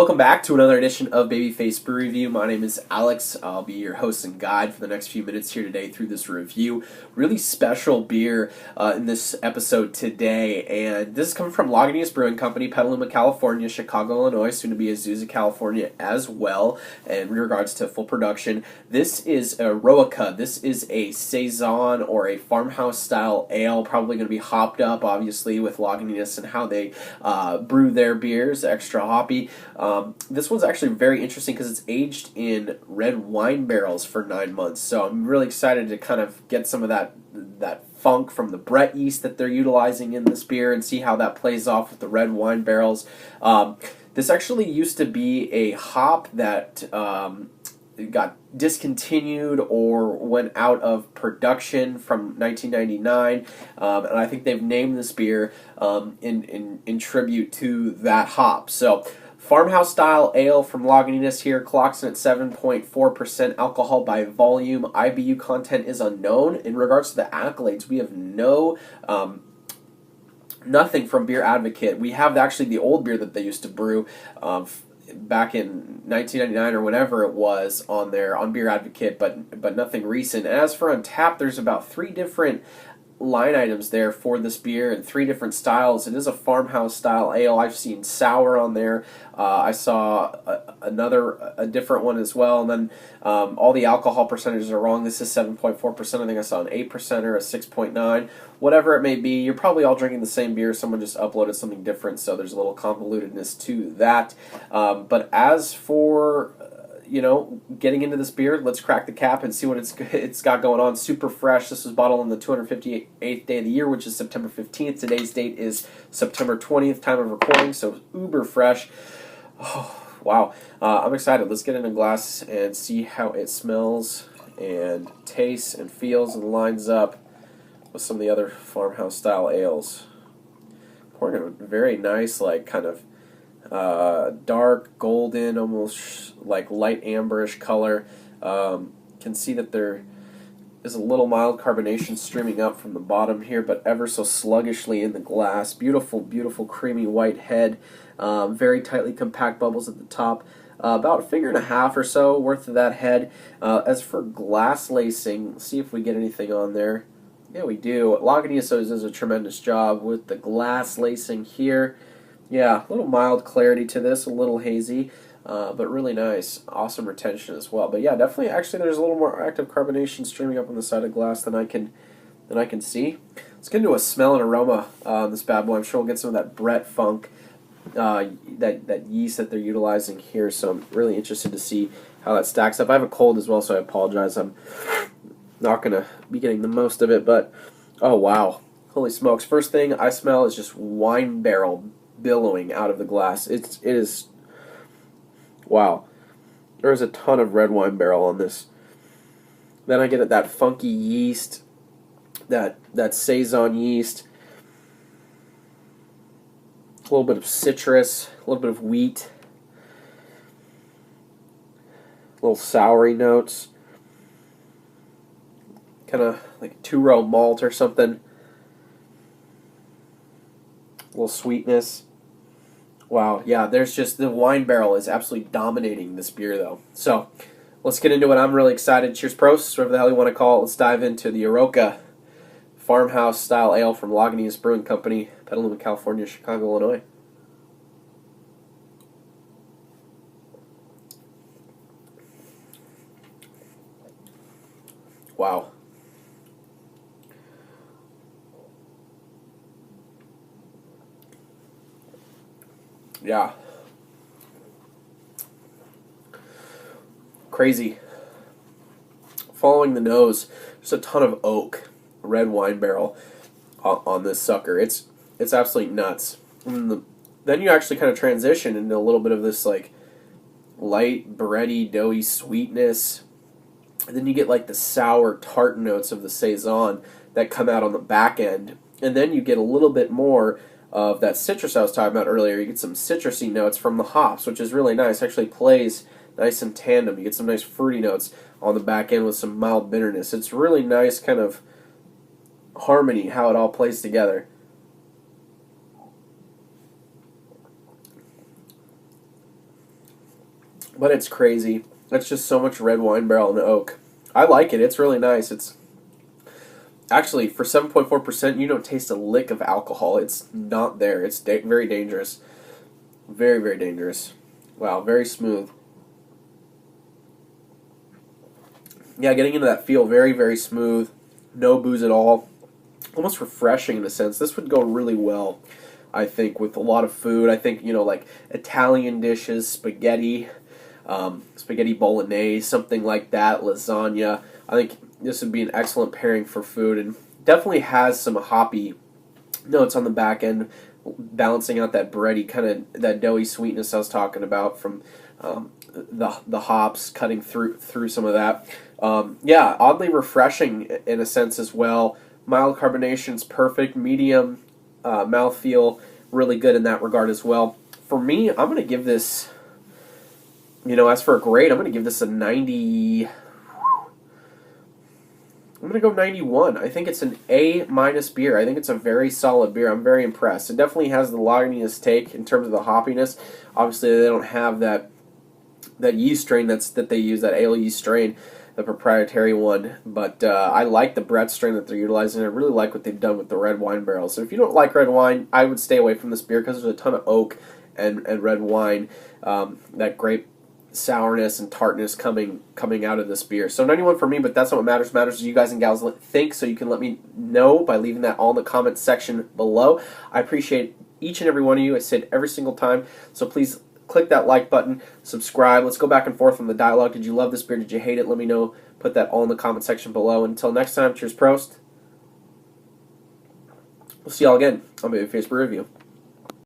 welcome back to another edition of Babyface Brew Review. My name is Alex. I'll be your host and guide for the next few minutes here today through this review. Really special beer in this episode today, and this is coming from Lagunitas Brewing Company, Petaluma, California, Chicago, Illinois, soon to be Azusa, California as well, and in regards to full production. This is Eroica. This is a saison or a farmhouse style ale, probably going to be hopped up, obviously, with Lagunitas and how they brew their beers, extra hoppy. This one's actually very interesting because it's aged in red wine barrels for 9 months. So I'm really excited to kind of get some of that funk from the Brett yeast that they're utilizing in this beer and see how that plays off with the red wine barrels. This actually used to be a hop that got discontinued or went out of production from 1999, and I think they've named this beer in tribute to that hop. So farmhouse style ale from Lagunitas here, clocks in at 7.4% alcohol by volume. IBU content is unknown. In regards to the accolades, we have nothing from Beer Advocate. We have actually the old beer that they used to brew back in 1999 or whenever it was on Beer Advocate, but nothing recent. And as for Untappd, there's about 3 different line items there for this beer and 3 different styles. It is a farmhouse style ale. I've seen sour on there. I saw a different one as well, and then all the alcohol percentages are wrong. This is 7.4%. I think I saw an 8% or a 6.9. Whatever it may be, you're probably all drinking the same beer. Someone just uploaded something different, so there's a little convolutedness to that. But as for getting into this beer, let's crack the cap and see what it's got going on. Super fresh. This was bottled on the 258th day of the year, which is September 15th. Today's date is September 20th, time of recording, so uber fresh. Oh, wow. I'm excited. Let's get in a glass and see how it smells and tastes and feels and lines up with some of the other farmhouse-style ales. Pouring a very nice, kind of dark, golden, almost like light amberish color. Can see that there is a little mild carbonation streaming up from the bottom here, but ever so sluggishly in the glass. Beautiful, beautiful creamy white head. Very tightly compact bubbles at the top. About 1.5 fingers or so worth of that head. As for glass lacing, let's see if we get anything on there. Yeah, we do. Lagunitas does a tremendous job with the glass lacing here. Yeah, a little mild clarity to this, a little hazy, but really nice. Awesome retention as well. But yeah, definitely, actually, there's a little more active carbonation streaming up on the side of glass than I can see. Let's get into a smell and aroma on this bad boy. I'm sure we'll get some of that Brett funk, that yeast that they're utilizing here. So I'm really interested to see how that stacks up. I have a cold as well, so I apologize. I'm not going to be getting the most of it, but oh wow, holy smokes! First thing I smell is just wine barrel billowing out of the glass. It is wow. There's a ton of red wine barrel on this. Then I get that funky yeast, that saison yeast, a little bit of citrus, a little bit of wheat, little soury notes, kind of like a 2-row malt or something. A little sweetness. Wow, yeah, there's just the wine barrel is absolutely dominating this beer, though. So let's get into it. I'm really excited. Cheers, Proost, whatever the hell you want to call it. Let's dive into the Eroica Farmhouse style ale from Lagunitas Brewing Company, Petaluma, California, Chicago, Illinois. Wow. Yeah. Crazy. Following the nose, there's a ton of oak, red wine barrel on this sucker. It's absolutely nuts. And then you actually kind of transition into a little bit of this light, bready, doughy sweetness. And then you get the sour tart notes of the saison that come out on the back end. And then you get a little bit more of that citrus I was talking about earlier. You get some citrusy notes from the hops, which is really nice. Actually plays nice in tandem. You get some nice fruity notes on the back end with some mild bitterness. It's really nice kind of harmony, how it all plays together. but it's crazy. It's just so much red wine barrel and oak. I like it. It's really nice. It's actually, for 7.4%, you don't taste a lick of alcohol. It's not there. It's very dangerous. Very, very dangerous. Wow, very smooth. Yeah, getting into that feel, very, very smooth. No booze at all. Almost refreshing in a sense. This would go really well, I think, with a lot of food. I think, like Italian dishes, spaghetti, spaghetti bolognese, something like that, lasagna. I think this would be an excellent pairing for food, and definitely has some hoppy notes on the back end, balancing out that bready kind of that doughy sweetness I was talking about from the hops cutting through some of that. Yeah, oddly refreshing in a sense as well. Mild carbonation's perfect. Medium mouthfeel, really good in that regard as well. For me, I'm going to give this, as for a grade, I'm going to give this a 90. I'm going to go 91. I think it's an A- beer. I think it's a very solid beer. I'm very impressed. It definitely has the Lagunitas take in terms of the hoppiness. Obviously, they don't have that yeast strain that they use, that ale yeast strain, the proprietary one. But I like the Brett strain that they're utilizing. I really like what they've done with the red wine barrels. So if you don't like red wine, I would stay away from this beer because there's a ton of oak and red wine, that grape sourness and tartness coming out of this beer. So 91 for me, but that's not what matters. Matters is you guys and gals think, so you can let me know by leaving that all in the comments section below. I appreciate each and every one of you. I say it every single time, so please click that like button, subscribe. Let's go back and forth on the dialogue. Did you love this beer? Did you hate it? Let me know. Put that all in the comment section below. Until next time, cheers, Proost. We'll see y'all again on Babyface Brew Review.